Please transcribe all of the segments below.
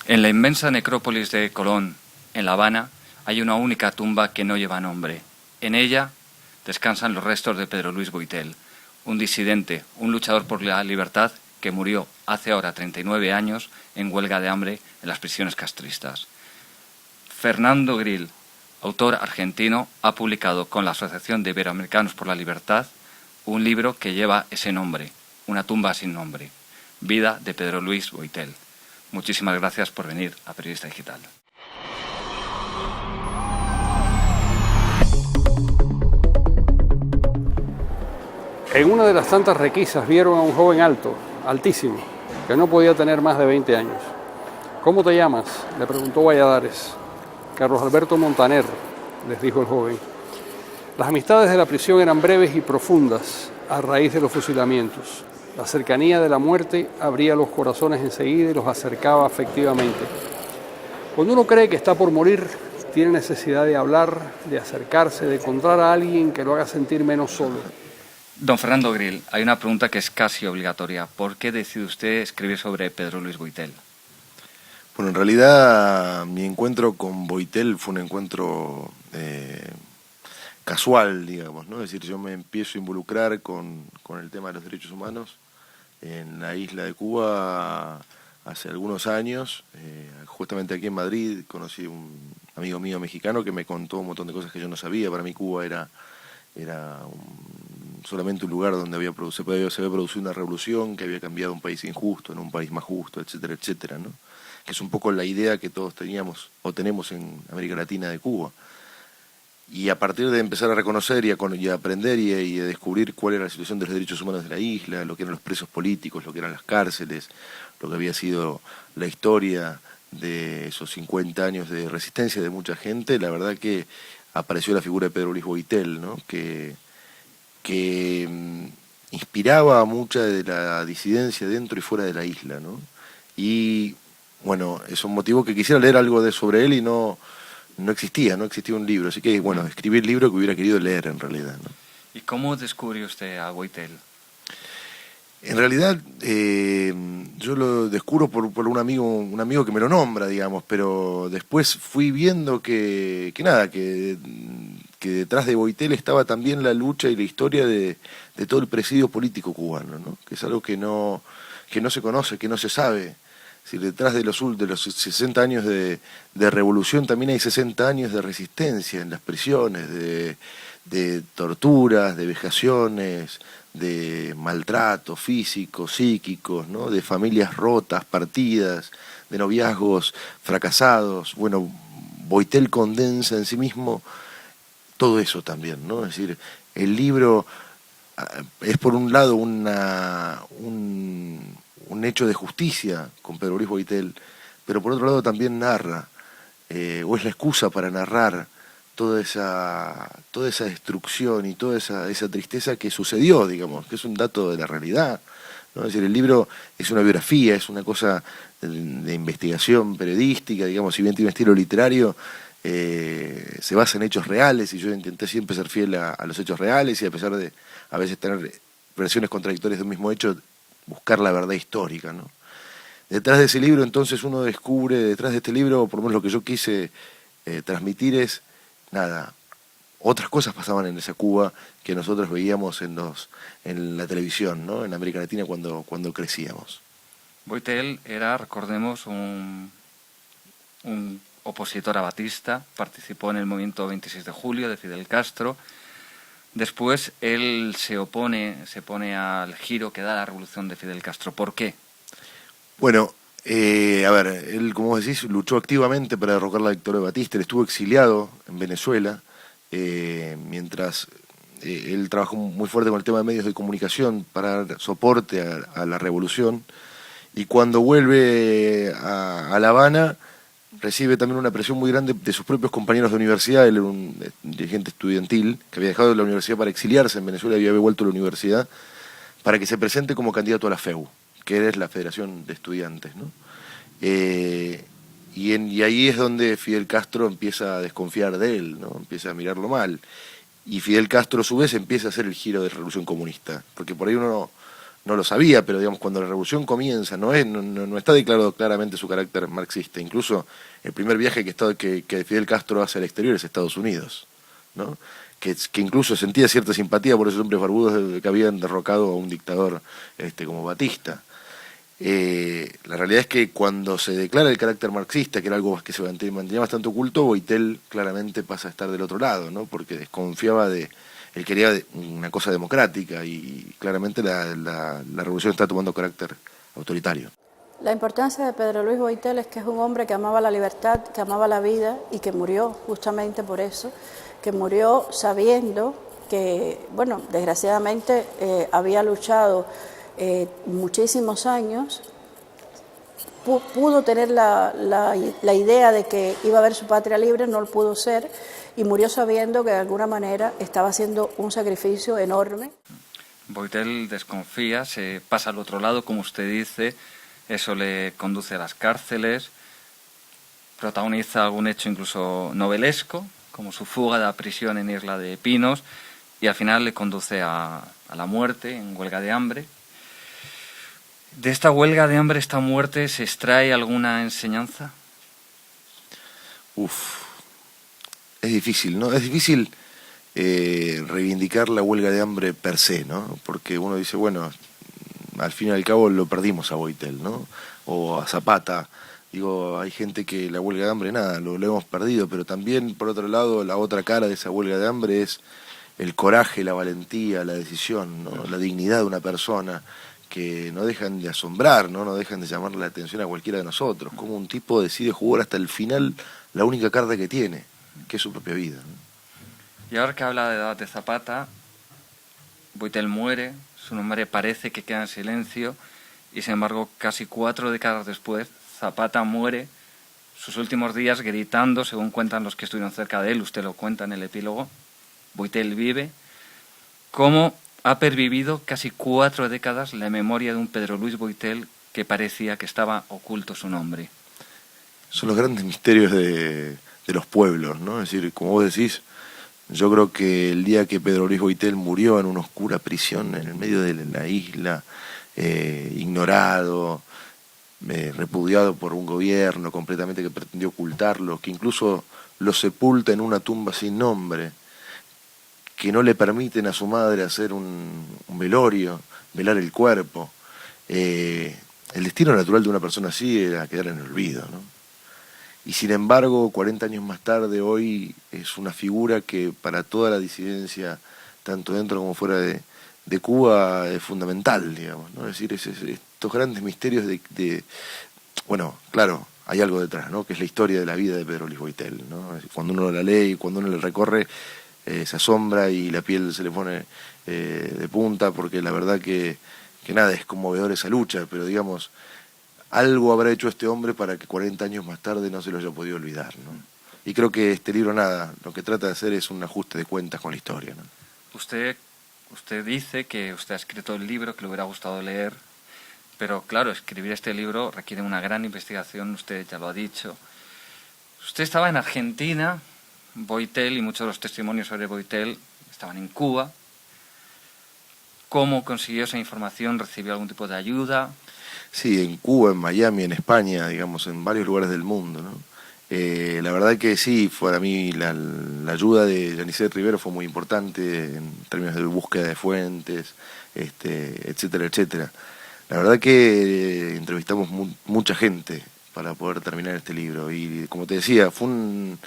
En la inmensa necrópolis de Colón, en La Habana, hay una única tumba que no lleva nombre. En ella descansan los restos de Pedro Luis Boitel, un disidente, un luchador por la libertad que murió hace ahora 39 años en huelga de hambre en las prisiones castristas. Fernando Gril, autor argentino, ha publicado con la Asociación de Iberoamericanos por la Libertad un libro que lleva ese nombre, Una tumba sin nombre, Vida de Pedro Luis Boitel. Muchísimas gracias por venir a Periodista Digital. En una de las tantas requisas vieron a un joven alto, altísimo, que no podía tener más de 20 años. ¿Cómo te llamas?, le preguntó Valladares. Carlos Alberto Montaner, les dijo el joven. Las amistades de la prisión eran breves y profundas a raíz de los fusilamientos. La cercanía de la muerte abría los corazones enseguida y los acercaba afectivamente. Cuando uno cree que está por morir, tiene necesidad de hablar, de acercarse, de encontrar a alguien que lo haga sentir menos solo. Don Fernando Gril, hay una pregunta que es casi obligatoria. ¿Por qué decide usted escribir sobre Pedro Luis Boitel? Bueno, en realidad mi encuentro con Boitel fue un encuentro casual, digamos, ¿no? Es decir, yo me empiezo a involucrar con el tema de los derechos humanos en la isla de Cuba hace algunos años. Justamente aquí en Madrid conocí un amigo mío mexicano que me contó un montón de cosas que yo no sabía. Para mí Cuba era solamente un lugar donde se había producido una revolución que había cambiado un país injusto en un país más justo, etcétera, etcétera, ¿no? Que es un poco la idea que todos teníamos o tenemos en América Latina de Cuba. Y a partir de empezar a reconocer y a aprender y a descubrir cuál era la situación de los derechos humanos de la isla, lo que eran los presos políticos, lo que eran las cárceles, lo que había sido la historia de esos 50 años de resistencia de mucha gente, la verdad que apareció la figura de Pedro Luis Boitel, ¿no? que inspiraba a mucha de la disidencia dentro y fuera de la isla, ¿no? Y bueno, es un motivo que quisiera leer algo sobre él y no existía un libro, así que bueno, escribí el libro que hubiera querido leer en realidad, ¿no? ¿Y cómo descubrió usted a Boitel? En realidad yo lo descubro por un amigo que me lo nombra, digamos, pero después fui viendo que detrás de Boitel estaba también la lucha y la historia de todo el presidio político cubano, ¿no? Que es algo que no se conoce, que no se sabe. Si detrás de los 60 años de revolución también hay 60 años de resistencia en las prisiones, de torturas, de vejaciones, de maltratos físicos, psíquicos, ¿no? De familias rotas, partidas, de noviazgos fracasados. Bueno, Boitel condensa en sí mismo todo eso también, ¿no? Es decir, el libro es por un lado un hecho de justicia con Pedro Luis Boitel, pero por otro lado también narra, o es la excusa para narrar toda esa destrucción y toda esa tristeza que sucedió, digamos, que es un dato de la realidad, ¿no? Es decir, el libro es una biografía, es una cosa de investigación periodística, digamos, si bien tiene un estilo literario, se basa en hechos reales y yo intenté siempre ser fiel a los hechos reales y a pesar de a veces tener versiones contradictorias de un mismo hecho, buscar la verdad histórica, ¿no? Detrás de ese libro entonces uno descubre, detrás de este libro, por lo menos lo que yo quise transmitir es, otras cosas pasaban en esa Cuba que nosotros veíamos en la televisión, ¿no? En América Latina cuando crecíamos. Boitel era, recordemos, un opositor a Batista, participó en el movimiento 26 de julio de Fidel Castro. Después él se opone al giro que da la revolución de Fidel Castro. ¿Por qué? Bueno, él, como vos decís, luchó activamente para derrocar la dictadura de Batista. Él estuvo exiliado en Venezuela, mientras él trabajó muy fuerte con el tema de medios de comunicación para dar soporte a la revolución. Y cuando vuelve a La Habana, recibe también una presión muy grande de sus propios compañeros de universidad. Él era un dirigente estudiantil que había dejado la universidad para exiliarse en Venezuela y había vuelto a la universidad para que se presente como candidato a la FEU, que es la Federación de Estudiantes, ¿no? Y ahí es donde Fidel Castro empieza a desconfiar de él, ¿no? Empieza a mirarlo mal. Y Fidel Castro a su vez empieza a hacer el giro de revolución comunista, porque por ahí uno no lo sabía, pero digamos, cuando la revolución comienza, no está declarado claramente su carácter marxista. Incluso el primer viaje que Fidel Castro hace al exterior es Estados Unidos, ¿no? Que incluso sentía cierta simpatía por esos hombres barbudos que habían derrocado a un dictador como Batista. La realidad es que cuando se declara el carácter marxista, que era algo que se mantenía bastante oculto, Boitel claramente pasa a estar del otro lado, ¿no? Porque desconfiaba él quería una cosa democrática y claramente la revolución está tomando carácter autoritario. La importancia de Pedro Luis Boitel es que es un hombre que amaba la libertad, que amaba la vida y que murió justamente por eso, que murió sabiendo que, bueno, desgraciadamente había luchado muchísimos años, pudo tener la idea de que iba a haber su patria libre, no lo pudo ser, y murió sabiendo que de alguna manera estaba haciendo un sacrificio enorme. Boitel desconfía, se pasa al otro lado, como usted dice, eso le conduce a las cárceles, protagoniza algún hecho incluso novelesco, como su fuga de la prisión en Isla de Pinos, y al final le conduce a la muerte en huelga de hambre. ¿De esta huelga de hambre, esta muerte, se extrae alguna enseñanza? Es difícil, ¿no? Es difícil reivindicar la huelga de hambre per se, ¿no? Porque uno dice, bueno, al fin y al cabo lo perdimos a Boitel, ¿no? O a Zapata. Digo, hay gente que la huelga de hambre, nada, lo hemos perdido, pero también, por otro lado, la otra cara de esa huelga de hambre es el coraje, la valentía, la decisión, ¿no? La dignidad de una persona, que no dejan de asombrar, ¿no? No dejan de llamar la atención a cualquiera de nosotros. Cómo un tipo decide jugar hasta el final la única carta que tiene, que es su propia vida, ¿no? Y ahora que habla de edad de Zapata, Boitel muere, su nombre parece que queda en silencio, y sin embargo casi 4 décadas después Zapata muere, sus últimos días gritando, según cuentan los que estuvieron cerca de él, usted lo cuenta en el epílogo, Boitel vive. ¿Cómo ha pervivido casi 4 décadas la memoria de un Pedro Luis Boitel que parecía que estaba oculto su nombre? Son los grandes misterios de los pueblos, ¿no? Es decir, como vos decís, yo creo que el día que Pedro Luis Boitel murió en una oscura prisión en el medio de la isla, ignorado, repudiado por un gobierno completamente que pretendió ocultarlo, que incluso lo sepulta en una tumba sin nombre, que no le permiten a su madre hacer un velorio, velar el cuerpo. El destino natural de una persona así era quedar en el olvido, ¿no? Y sin embargo, 40 años más tarde, hoy es una figura que para toda la disidencia, tanto dentro como fuera de Cuba, es fundamental, digamos, ¿no? Es decir, estos grandes misterios bueno, claro, hay algo detrás, ¿no? Que es la historia de la vida de Pedro Luis Boitel, ¿no? Cuando uno la lee y cuando uno la recorre, se asombra y la piel se le pone de punta, porque la verdad que nada, es conmovedor esa lucha, pero digamos, algo habrá hecho este hombre para que 40 años más tarde no se lo haya podido olvidar, ¿no? Y creo que este libro, nada, lo que trata de hacer es un ajuste de cuentas con la historia, ¿no? Usted dice que usted ha escrito el libro, que le hubiera gustado leer, pero claro, escribir este libro requiere una gran investigación, usted ya lo ha dicho. Usted estaba en Argentina, Boitel y muchos de los testimonios sobre Boitel estaban en Cuba. ¿Cómo consiguió esa información? ¿Recibió algún tipo de ayuda? Sí, en Cuba, en Miami, en España, digamos, en varios lugares del mundo, ¿no? La verdad que sí, para mí la ayuda de Yanicet Rivero fue muy importante en términos de búsqueda de fuentes, etcétera, etcétera. La verdad que entrevistamos mucha gente para poder terminar este libro y, como te decía, fue un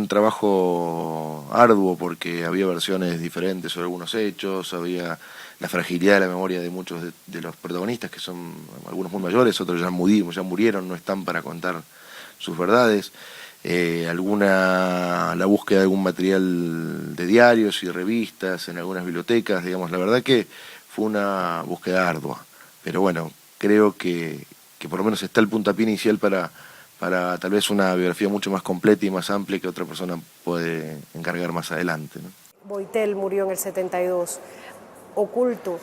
trabajo arduo porque había versiones diferentes sobre algunos hechos, había la fragilidad de la memoria de muchos de los protagonistas, que son algunos muy mayores, otros ya murieron, no están para contar sus verdades. La búsqueda de algún material de diarios y revistas en algunas bibliotecas, digamos, la verdad que fue una búsqueda ardua. Pero bueno, creo que por lo menos está el puntapié inicial para tal vez una biografía mucho más completa y más amplia que otra persona puede encargar más adelante, ¿no? Boitel murió en el 72, oculto,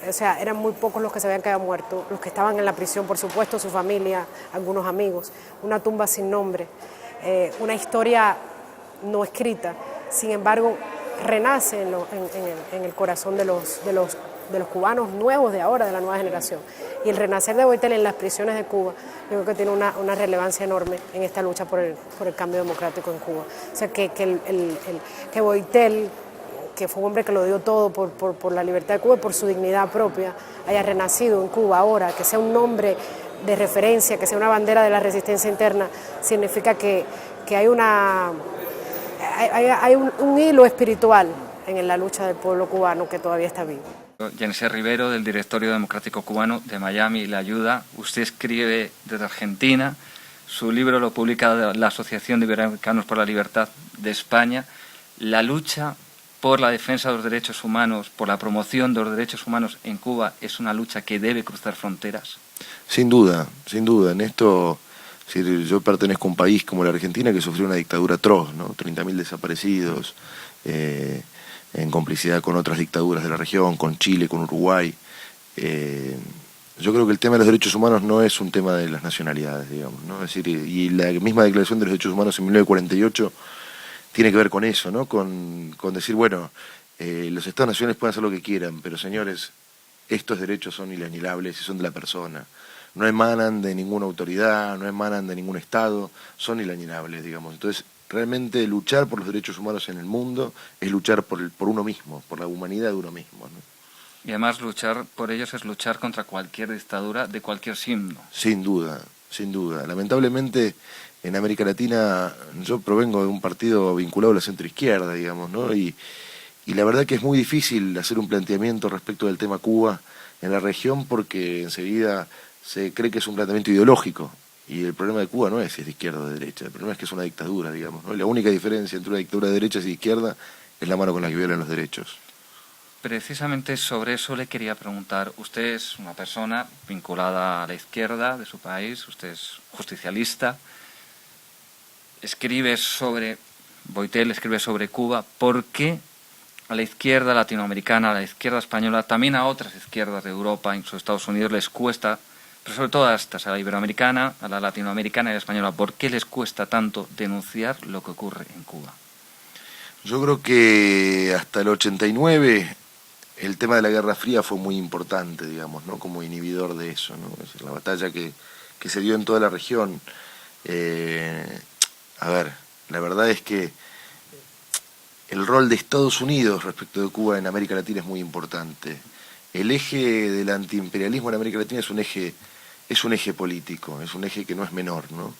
o sea, eran muy pocos los que sabían que había muerto, los que estaban en la prisión, por supuesto, su familia, algunos amigos, una tumba sin nombre, una historia no escrita, sin embargo, renace en el corazón de los de los cubanos nuevos de ahora, de la nueva generación. Y el renacer de Boitel en las prisiones de Cuba, yo creo que tiene una relevancia enorme en esta lucha por el cambio democrático en Cuba. O sea, que Boitel, que fue un hombre que lo dio todo por la libertad de Cuba y por su dignidad propia, haya renacido en Cuba ahora, que sea un nombre de referencia, que sea una bandera de la resistencia interna, significa que hay un hilo espiritual en la lucha del pueblo cubano que todavía está vivo. Jense Rivero, del Directorio Democrático Cubano de Miami, le ayuda. Usted escribe desde Argentina, su libro lo publica la Asociación de Iberoamericanos por la Libertad de España. La lucha por la defensa de los derechos humanos, por la promoción de los derechos humanos en Cuba, es una lucha que debe cruzar fronteras. Sin duda, sin duda. En esto, si yo pertenezco a un país como la Argentina que sufrió una dictadura atroz, ¿no? 30.000 desaparecidos, en complicidad con otras dictaduras de la región, con Chile, con Uruguay. Yo creo que el tema de los derechos humanos no es un tema de las nacionalidades, digamos, ¿no? Es decir, y la misma Declaración de los Derechos Humanos en 1948 tiene que ver con eso, ¿no? Con decir, bueno, los Estados nacionales pueden hacer lo que quieran, pero señores, estos derechos son inalienables y son de la persona. No emanan de ninguna autoridad, no emanan de ningún Estado, son inalienables, digamos. Entonces, realmente luchar por los derechos humanos en el mundo es luchar por uno mismo, por la humanidad de uno mismo, ¿no? Y además luchar por ellos es luchar contra cualquier dictadura de cualquier signo. Sin duda, sin duda. Lamentablemente, en América Latina, yo provengo de un partido vinculado a la centroizquierda, digamos, ¿no? Y la verdad que es muy difícil hacer un planteamiento respecto del tema Cuba en la región porque enseguida se cree que es un planteamiento ideológico. Y el problema de Cuba no es si es de izquierda o de derecha, el problema es que es una dictadura, digamos, ¿no? Y la única diferencia entre una dictadura de derecha y de izquierda es la mano con la que violan los derechos. Precisamente sobre eso le quería preguntar. Usted es una persona vinculada a la izquierda de su país, usted es justicialista, escribe sobre Boitel, escribe sobre Cuba. ¿Por qué a la izquierda latinoamericana, a la izquierda española, también a otras izquierdas de Europa, incluso Estados Unidos, les cuesta, pero sobre todo a estas, a la iberoamericana, a la latinoamericana y a la española, por qué les cuesta tanto denunciar lo que ocurre en Cuba? Yo creo que hasta el 89 el tema de la Guerra Fría fue muy importante, digamos, ¿no? Como inhibidor de eso, ¿no? Es decir, la batalla que se dio en toda la región. A ver, la verdad es que el rol de Estados Unidos respecto de Cuba en América Latina es muy importante. El eje del antiimperialismo en América Latina es un eje político, es un eje que no es menor, ¿no?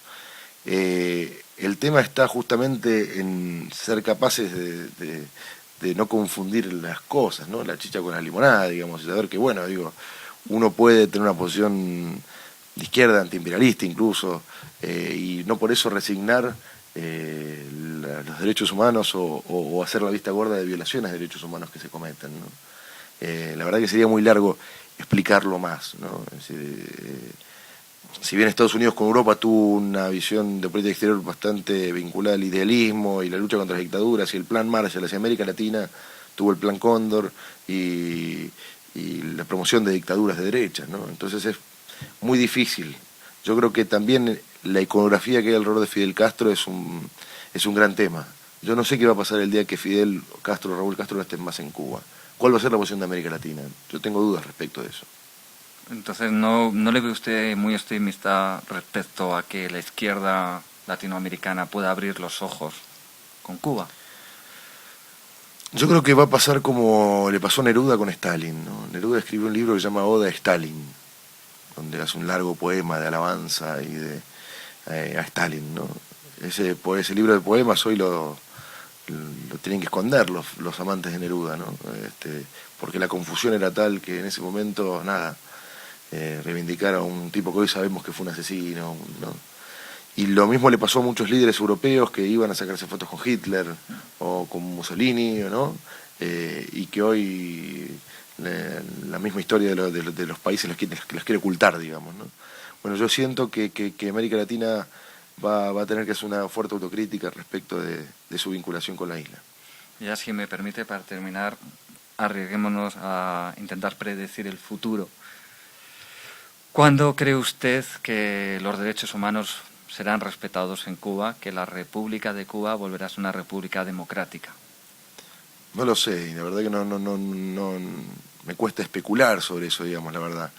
El tema está justamente en ser capaces de no confundir las cosas, ¿no? La chicha con la limonada, digamos, y saber que, bueno, digo, uno puede tener una posición de izquierda, antiimperialista incluso, y no por eso resignar los derechos humanos o hacer la vista gorda de violaciones de derechos humanos que se cometen, ¿no? La verdad que sería muy largo explicarlo más, ¿no? Es decir, si bien Estados Unidos con Europa tuvo una visión de política exterior bastante vinculada al idealismo y la lucha contra las dictaduras, y el plan Marshall hacia América Latina tuvo el plan Cóndor y la promoción de dictaduras de derecha, ¿no? Entonces es muy difícil. Yo creo que también la iconografía que hay alrededor de Fidel Castro es un gran tema. Yo no sé qué va a pasar el día que Fidel Castro, Raúl Castro no estén más en Cuba. ¿Cuál va a ser la posición de América Latina? Yo tengo dudas respecto de eso. Entonces, ¿no le ve usted muy optimista respecto a que la izquierda latinoamericana pueda abrir los ojos con Cuba? Yo creo que va a pasar como le pasó a Neruda con Stalin, ¿no? Neruda escribió un libro que se llama Oda a Stalin, donde hace un largo poema de alabanza a Stalin, ¿no? Ese libro de poemas hoy lo tienen que esconder los amantes de Neruda, ¿no? Porque la confusión era tal que en ese momento, nada, reivindicar a un tipo que hoy sabemos que fue un asesino, ¿no? Y lo mismo le pasó a muchos líderes europeos que iban a sacarse fotos con Hitler o con Mussolini, ¿no? Y que hoy la misma historia de los países las quiere ocultar, digamos, ¿no? Bueno, yo siento que América Latina va a tener que hacer una fuerte autocrítica respecto de su vinculación con la isla. Ya, si me permite, para terminar, arriesguémonos a intentar predecir el futuro. ¿Cuándo cree usted que los derechos humanos serán respetados en Cuba, que la República de Cuba volverá a ser una república democrática? No lo sé, y la verdad que me cuesta especular sobre eso, digamos, la verdad.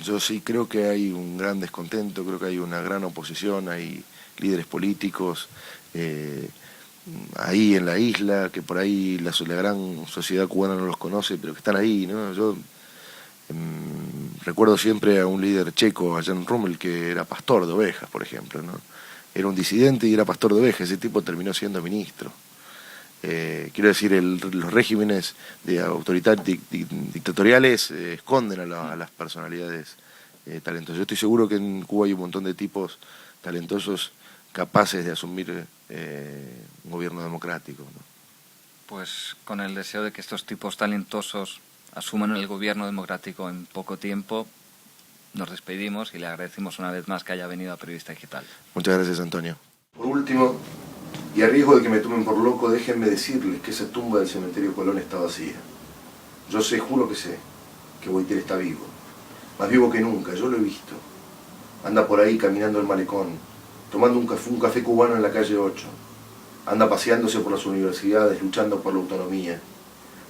Yo sí creo que hay un gran descontento, creo que hay una gran oposición, hay líderes políticos ahí en la isla, que por ahí la gran sociedad cubana no los conoce, pero que están ahí, ¿no? Yo recuerdo siempre a un líder checo, a Jan Rummel, que era pastor de ovejas, por ejemplo, ¿no? Era un disidente y era pastor de ovejas, ese tipo terminó siendo ministro. Quiero decir, los regímenes dictatoriales esconden a las personalidades talentosas. Yo estoy seguro que en Cuba hay un montón de tipos talentosos capaces de asumir un gobierno democrático, ¿no? Pues con el deseo de que estos tipos talentosos asuman el gobierno democrático en poco tiempo, nos despedimos y le agradecemos una vez más que haya venido a Periodista Digital. Muchas gracias, Antonio. Por último, y a riesgo de que me tomen por loco, déjenme decirles que esa tumba del cementerio Colón está vacía. Yo sé, juro que sé, que Boitel está vivo. Más vivo que nunca, yo lo he visto. Anda por ahí caminando el malecón, tomando un café cubano en la calle 8. Anda paseándose por las universidades, luchando por la autonomía.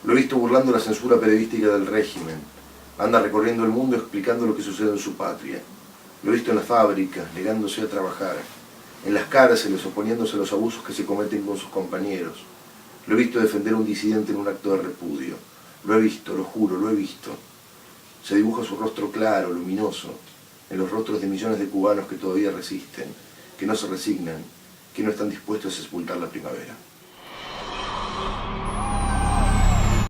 Lo he visto burlando la censura periodística del régimen. Anda recorriendo el mundo explicando lo que sucede en su patria. Lo he visto en las fábricas, negándose a trabajar. En las cárceles, oponiéndose a los abusos que se cometen con sus compañeros. Lo he visto defender a un disidente en un acto de repudio. Lo he visto, lo juro, lo he visto. Se dibuja su rostro claro, luminoso, en los rostros de millones de cubanos que todavía resisten, que no se resignan, que no están dispuestos a sepultar la primavera.